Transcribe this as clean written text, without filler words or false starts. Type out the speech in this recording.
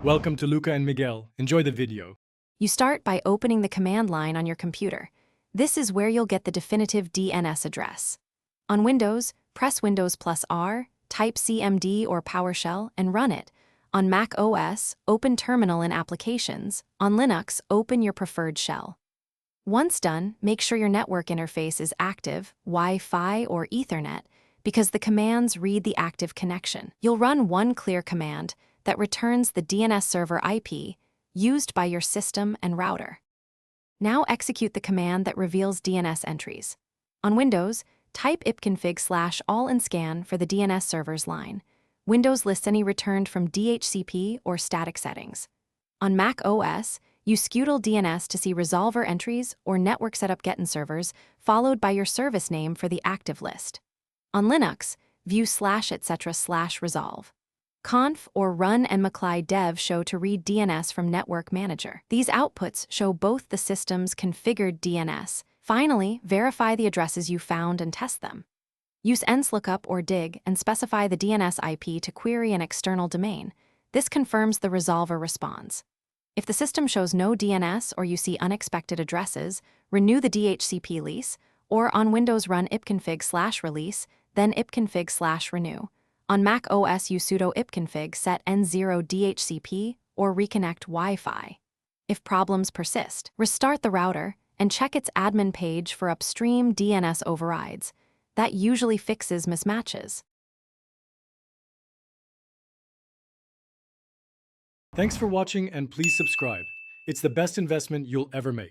Welcome to Luca and Miguel. Enjoy the video. You start by opening the command line on your computer. This is where you'll get the definitive DNS address. On Windows, press Windows plus R, type CMD or PowerShell, and run it. On Mac OS, open Terminal in Applications. On Linux, open your preferred shell. Once done, make sure your network interface is active, Wi-Fi or Ethernet, because the commands read the active connection. You'll run one clear command that returns the DNS server IP used by your system and router. Now execute the command that reveals DNS entries. On Windows, type ipconfig/all and scan for the DNS server's line. Windows lists any returned from DHCP or static settings. On Mac OS, use scutl DNS to see resolver entries or network setup gettin servers, followed by your service name for the active list. On Linux, view /etc/resolve. Conf or run and mcli dev show to read DNS from Network Manager. These outputs show both the system's configured DNS. Finally, verify the addresses you found and test them. Use enslookup or dig and specify the DNS IP to query an external domain. This confirms the resolver responds. If the system shows no DNS or you see unexpected addresses, renew the DHCP lease, or on Windows run ipconfig/release, then ipconfig/renew. On Mac OS, use sudo ipconfig set n0 DHCP or reconnect Wi-Fi. If problems persist, restart the router and check its admin page for upstream DNS overrides. That usually fixes mismatches. Thanks for watching and please subscribe. It's the best investment you'll ever make.